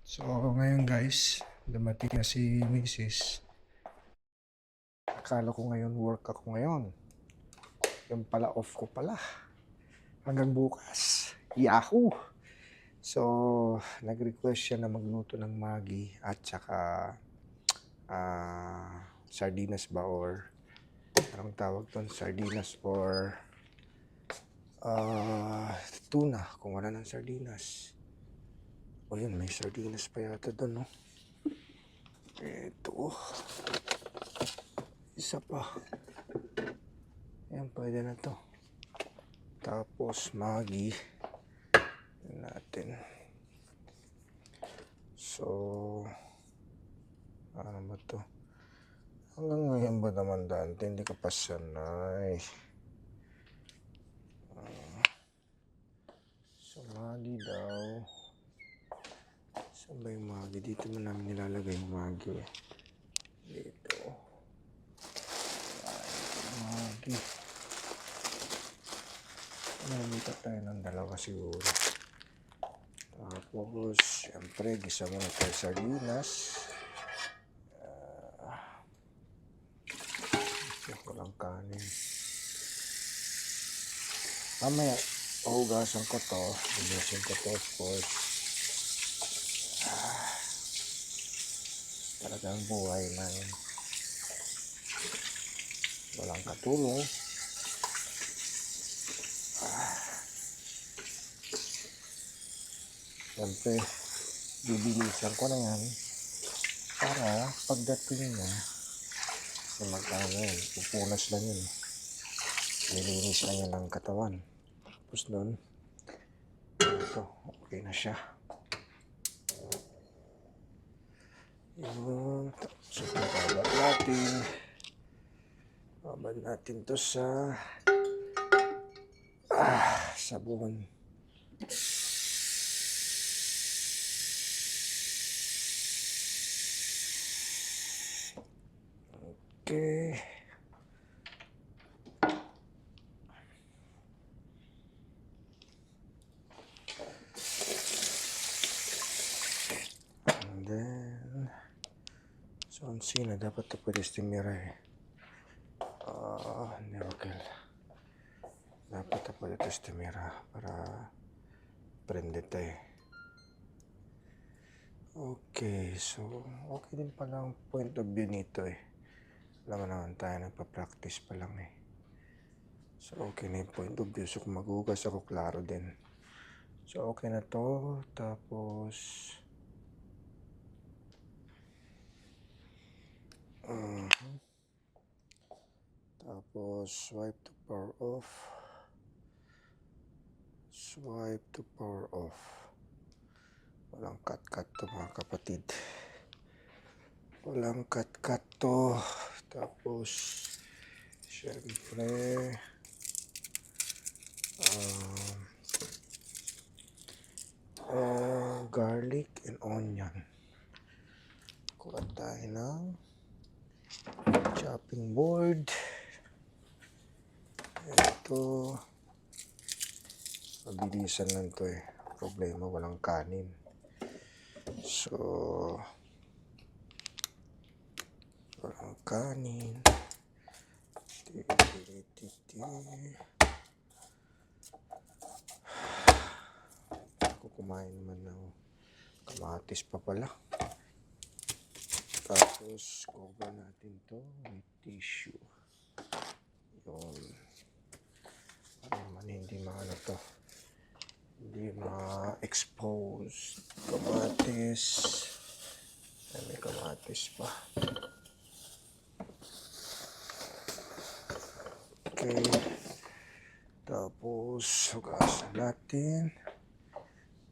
So ngayon guys, dumating na si Mrs. Akala ko ngayon work ako ngayon. Yung pala off ko pala. Hanggang bukas. Yahoo! So, nag-request siya na magluto ng Maggi at saka sardinas ba or anong tawag doon? Sardinas or tuna kung wala ng sardinas. O yun, may sardinas pa yata doon, no? Ito. Isa pa. Ayan, pwede na to. Tapos, Maggi. Natin. So, ano ba to? Hanggang ngayon ba naman Dante, hindi ka pa sanay. So, Maggi daw. Saan ba yung Maggi? Dito mo namin nilalagay yung Maggi. Dito. Maggi. Namita tayo ng dalawa siguro. Tapos, siyempre, gisa mo na tayo sardinas. Walang kanin. Mamaya, hugasan ko to. Hugasan ko to, of course. Talagang buhay na yun. Walang katulong. Siyempre, bibilisan ko na yan para pagdating na magkano yun, pupunas lang yun. Nilinis lang yun ng katawan. Tapos nun, ito, okay na siya. Yun, so babad natin to sa sabon. Okay. And then, so ang sina dapat ito pwede estimera eh. Miracle. Dapat ito pwede estimera para prende tayo. Okay, so okay din pala ang point of view nito eh. Alam mo naman tayo, nagpa-practice pa lang eh. So, okay na yung point of view. So, kung maghugas ako, klaro din. So, okay na to. Tapos, swipe to power off. Swipe to power off. Walang cut-cut to mga kapatid. Walang cut-cut to. Tapos, syempre, garlic and onion. Kuha tayo ng chopping board. Ito, mabilisan lang to eh. Problema, walang kanin. So, walang kanin. Ako kumain naman ng kamatis pa pala. Tapos, cover natin to with tissue. Yun. Para naman hindi maano to. Hindi ma-expose. Kamatis. May kamatis pa. Okay. Tapos, hugasan natin.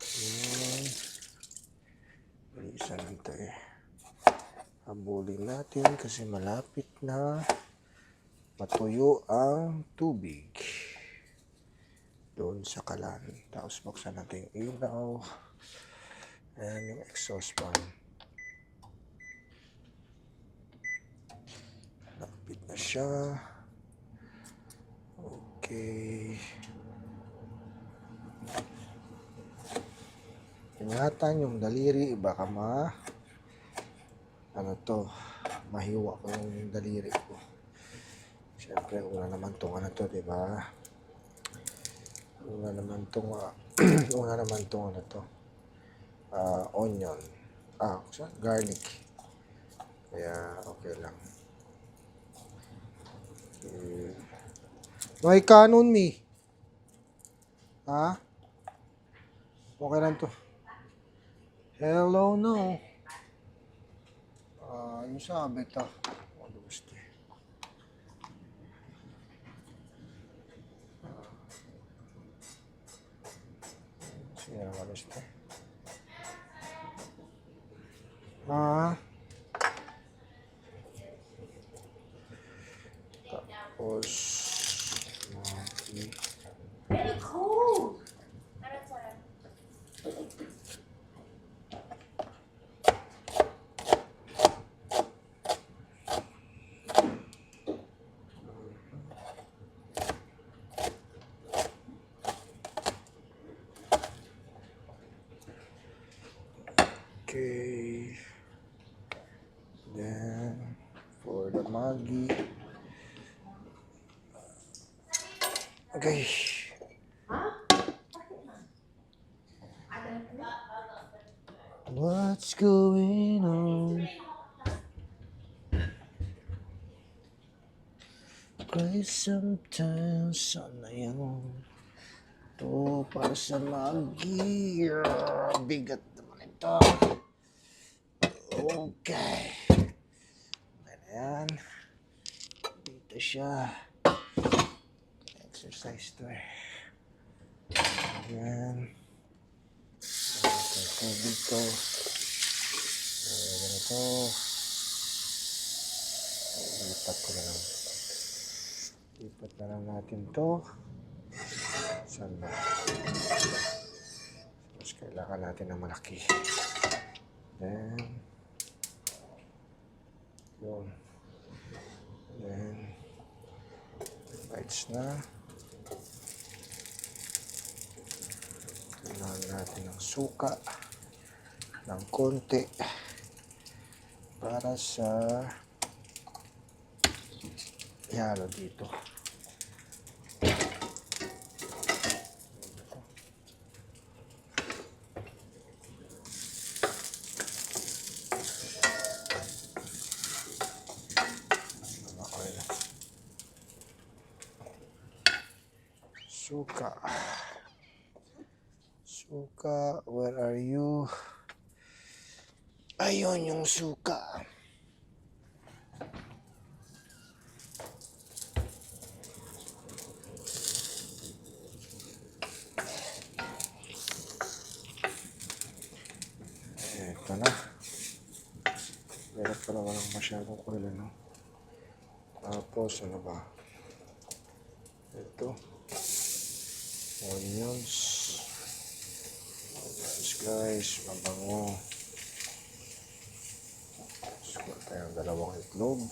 Yun. Bilisan nito eh. Habulin natin kasi malapit na matuyo ang tubig doon sa kalan. Tapos buksan natin yung ilaw and yung exhaust fan. Lapit na siya. Okay. ingatan yung daliri, baka mahiwa ko yung daliri ko. Siyempre, una naman tong ano to, di ba? Una naman tong onion. Garlic. Kaya, okay lang. Okay. May kanon mi. Ha? Okay lang to. Hello, no. Yung sabi ta. Ano gusto? Sige naman gusto. Tapos, Very cold. okay. Then, for the Maggi. Okay. What's going on? Cry sometimes. Sana yan. Ito para sa Maggi. Bigat naman ito. Okay. Ayan. Dito siya. Exercise to eh. Ayan. Okay, dito. Ganito. Lipat ko na lang. Lipat na lang natin to. Saan ba? Mas kailangan natin ng malaki. Then, yun. Then, bites na. Kailangan natin ng suka. Ng konti. Para sa ihalo dito. Suka. Suka, where are you? Ayun yung suka. Ito na. Meron pa naman ang masyadong oil, ano? Tapos, ano ba? Ito. Onions. Onions, guys. Mabango. Suka tayong dalawang itlog.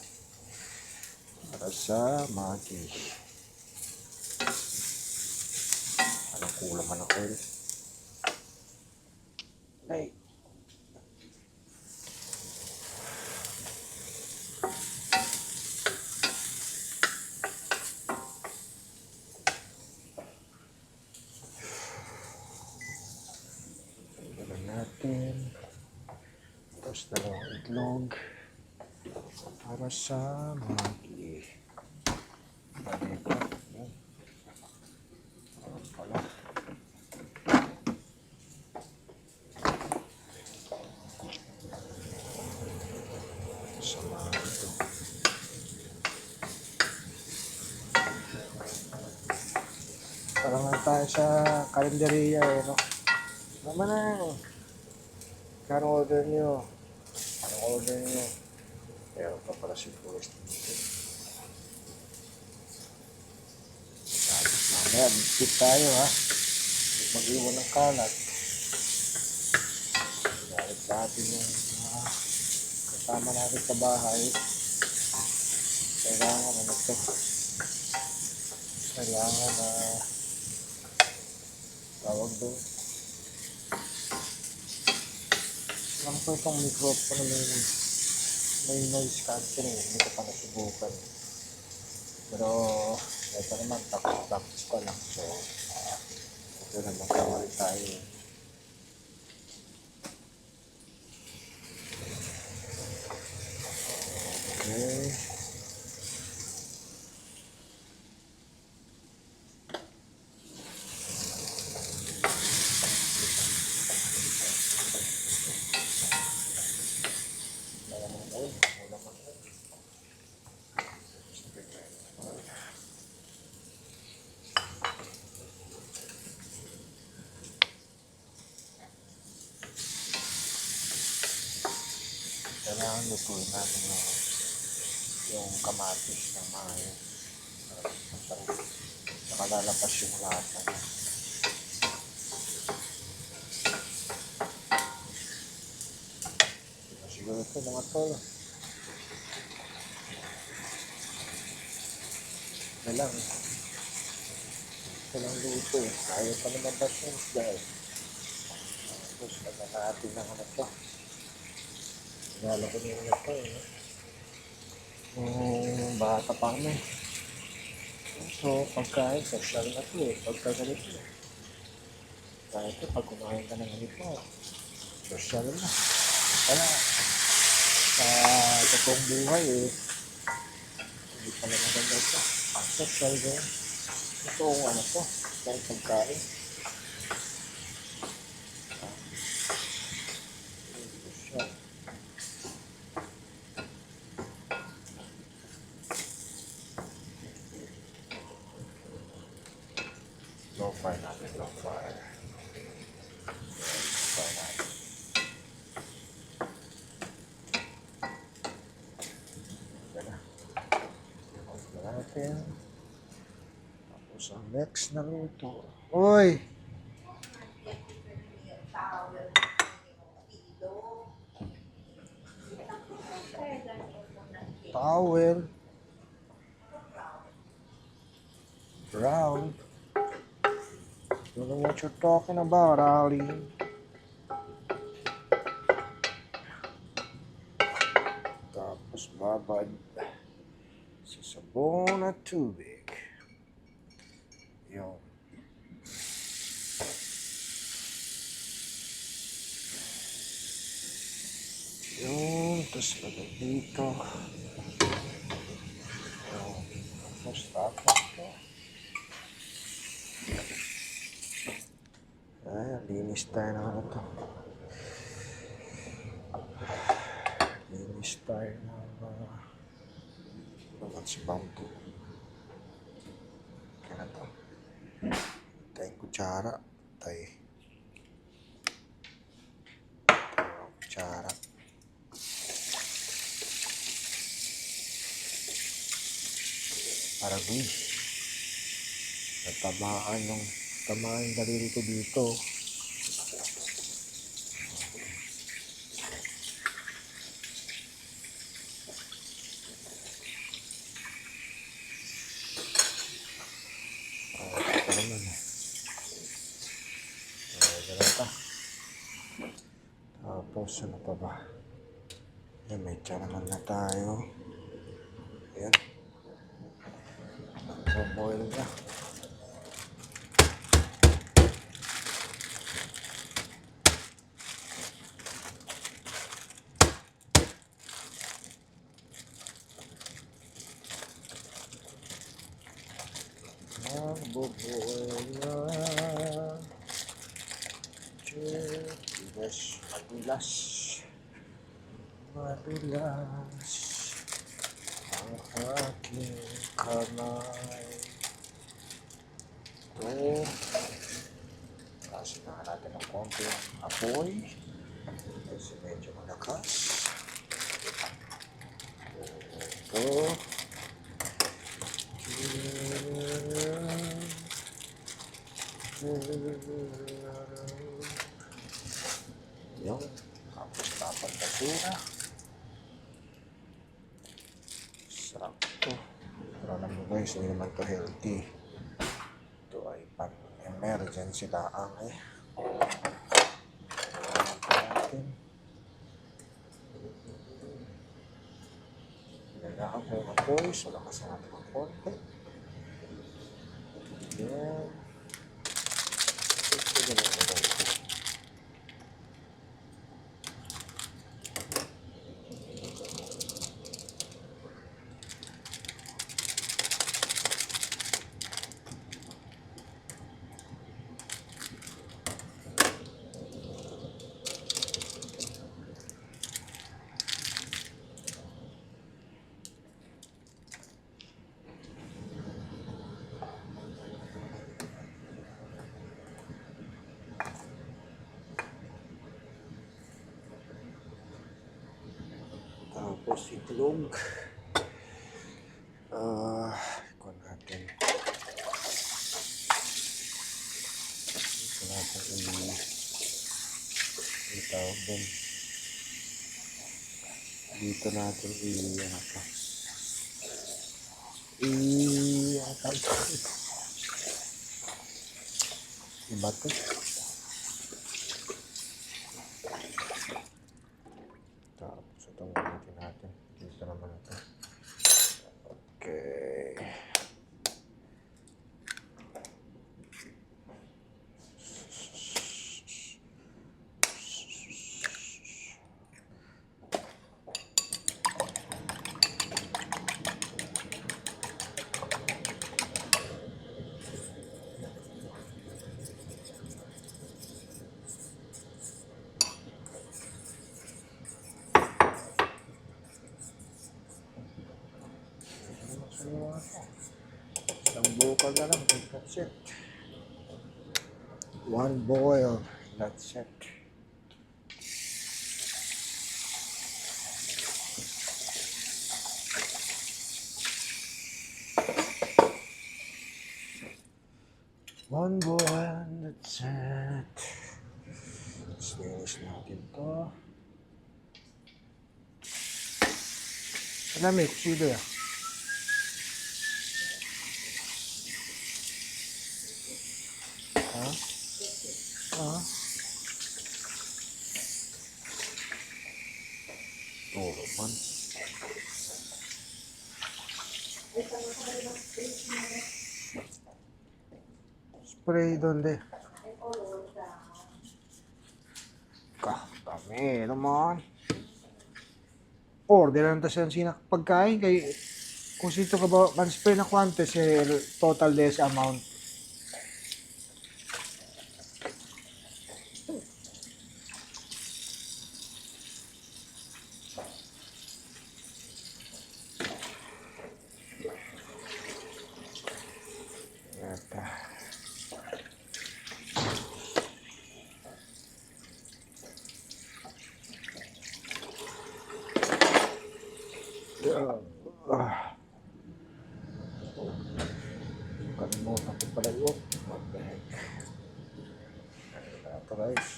Para sa Maggi. Anong kulang man ng oil? Ay. Natin. Tapos dalawang itlog para sa Maggi. Balikat. Pala. Sa Maggi ito. Parang lang tayo sa kalendarya eh, no? Naman na. Kano order nyo? Anong order nyo? Meron pa pala si Forrest dito. Mamaya, bigtit tayo ha. Mag-iwan ng kalat. Galit sa atin yung kasama natin sa bahay. Kailangan ano to? Kailangan tawag doon. Alam ko itong microphone may noise cancelling. Hindi ko pa nasubukan. Pero ito naman, tapos ko lang. So, ito naman kawal tayo. Okay. Kailangan lutuin natin yung kamatis ng maayos. Saka lalapas yung lasa. Siguro ito mga tol. Ito lang. Ito lang luto eh. Ayaw pa naman ba siya dahil. Tapos kaya natin ng ano to. Nalo ko nyo na ito eh. Bata pa kami. So, pagkain, social na ito eh. Pagka ganito eh. Kaya ito, pag kumain ka ng ganito, social na. Kaya, sa totoong buhay eh, hindi pala maganda ito. Ang social din. Totoong ano to, totoong pagkain. Social. Low fire natin, low fire. Fire natin. Gana. Hold natin. Tapos ang next na luto. Uy! Towel. Round. You know what you're talking about, Ali. Tapos babad sa sabon at tubig. Yun. Yun. Tapos lagay dito. Yun. Tapos ito. Ay, linis tayo ng ano to. Linis tayo ng sa bamboo. Kaya na to. Tayong kutsara. Tayong kutsara. Aragoy. Natamaan yung daliri ko dito. Ito naman eh. Ganun. Tapos ano pa ba? Yan, may tiyan naman na tayo. Ayan. Boil na. Magboboil na. Madulas. Madulas. Ang aking kamay. Ito. Kasi na natin ng konti apoy. Kasi medyo malakas. Ito. Yung tapos tapang basura. Sarap ito. Pero alam mo guys, hindi naman ito healthy. Ito ay pang emergency laang eh. Natin. Kailangan ko yung apoy. So, lakas natin ng konti. Yan. Ito na yung apoy. Tapos itlog. Ikon natin. Ito natin itawag din. Dito natin ibato. Tapos itong gamitin natin. Dito naman ito. Okay. Isang bukal na lang, that's it. One boil, that's it. One boil, that's it. Slinis natin to. Alamig, silo ya. Turo man. Spray donde? Kami naman. Order lang tayo siya pagkain kay kung sito ka ba man spray na quantes total des amount. Kalimutan ko pala yun. What the heck? Ito guys.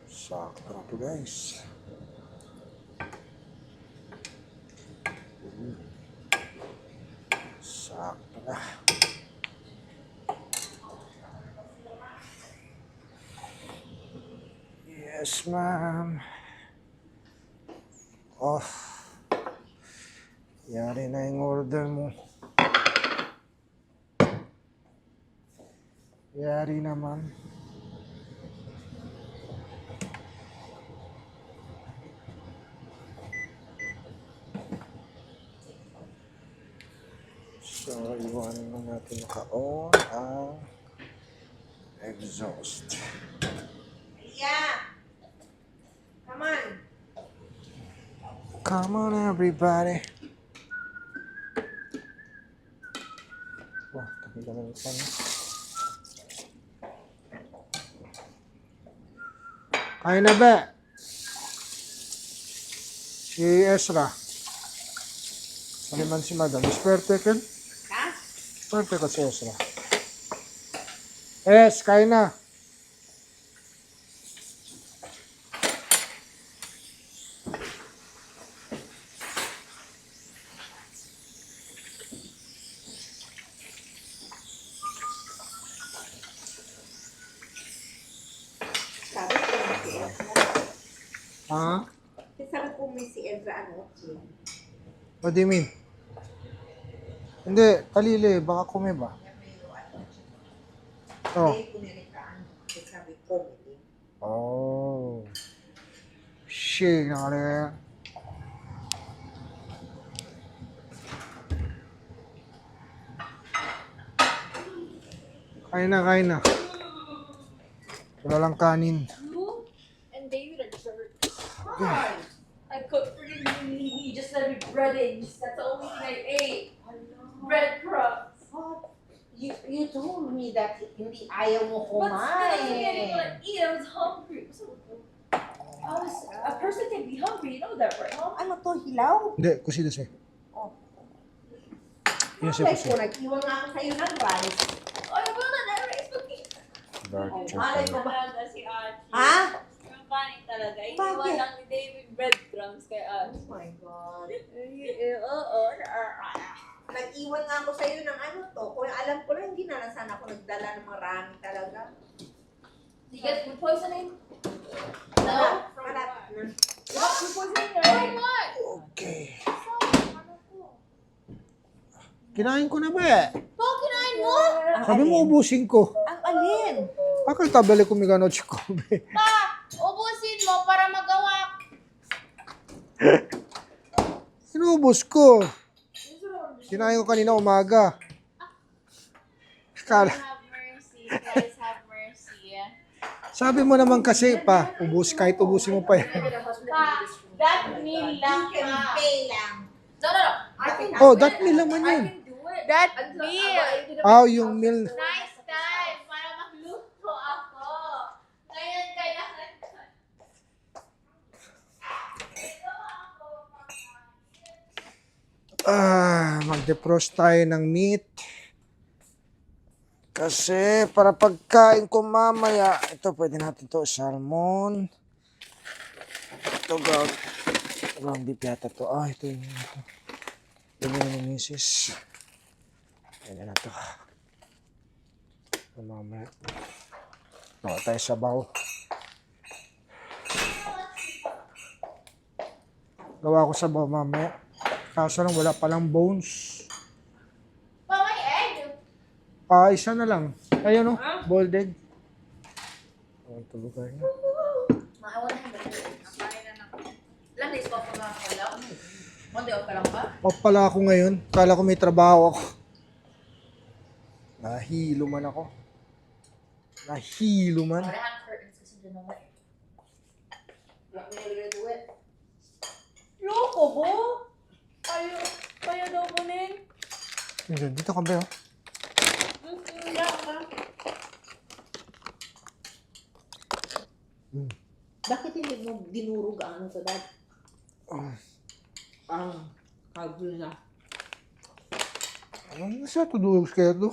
Sakto na ito guys. Sakto na. Yes ma'am. Oh. Yari na yung order mo. Yari naman. So, iwanan na natin naka-on ang exhaust. Yeah. Come on. Come on everybody. Wah, tapi jangan lupa nih. Kain na ba? Si Ezra. Saliman si Madam. Sperte ka? Ha? Sperte ka si Ezra. Kain na. Sabi ko na si Ezra. Ha? Sabi ko may si Ezra ano? What do you mean? Hindi, talili. Baka kume ba? Oh. Hindi, kumirikaan. Kasi sabi comedy. Oh. Shit, nakala. Kain na, kain na. Wala lang kanin. You and David are jerks. Why? I cooked for you. You just let me breadings. That's the only thing I ate. Breadcrumbs. You told me that hindi ayaw mo But still, I wasn't getting kumain. what I eat. I was hungry. A person can be hungry. You know that, right, Mom? Ano to, hilaw? Hindi, kusido siya. Oh. Yes, Malay yes, ko, nag-iwan nga ako sa'yo ng rice. I will not rice cooking. Dark Malay chocolate. ko ba? Talaga si Archie. Ha? Yung panic talaga. Bakit? Iniwan lang ni David breadcrumbs kay Oh Archie. my God. Oo. Nag-iwan nga ako sa'yo ng ano to. Kung alam ko lang, hindi na lang sana ako nagdala ng marami talaga. Did you get food poisoning? Malat na. You got food poisoning, right? What? Okay. Kinain ko na ba eh? Bakit kinain mo? Sabi mo ubusin ko. Ang alin? Bakit tabali ko migano chikobe? Pa, ubusin mo para magawa. Inubos ko. Kinain ko kanina umaga. Kala. Have mercy. Please have mercy. Sabi mo naman kasi pa, kahit ubusin mo pa yan. Pa, that meal lang You can pa. pay lang. No. I can Oh, that meal naman I yun. can do it. That Until- meal. Ah, yung meal. Nice time para magluto ako. Ngayon kailangan ko. Mag-defrost tayo ng meat. Kasi para pagkain ko mamaya, ito pwede natin to salmon. Ito ground beef yata to. Ah, ito yung ito. Bili na ni misis. Pwede na to. Ito mamaya. Ito tayo sabaw. Gawa ko sabaw mamaya. Kaso lang wala palang bones. Pa, may egg. Isa na lang. Ayun o, boiled egg. Ang tulugan niya. Maawa na yung Ilang days pa lang ako lang? One day off ka lang ba? Off pala ako ngayon. Kala ko may trabaho ako. Nahilo man ako. Nahilo man. Wala hang curtains kasi dyan naman. What will you do it? Loko bo? Kayo daw mo ning? Dito ka ba? Bakit hindi mo dinurog ang ano sa dad? Ang hagul na. Ano sa tudulog kaya to?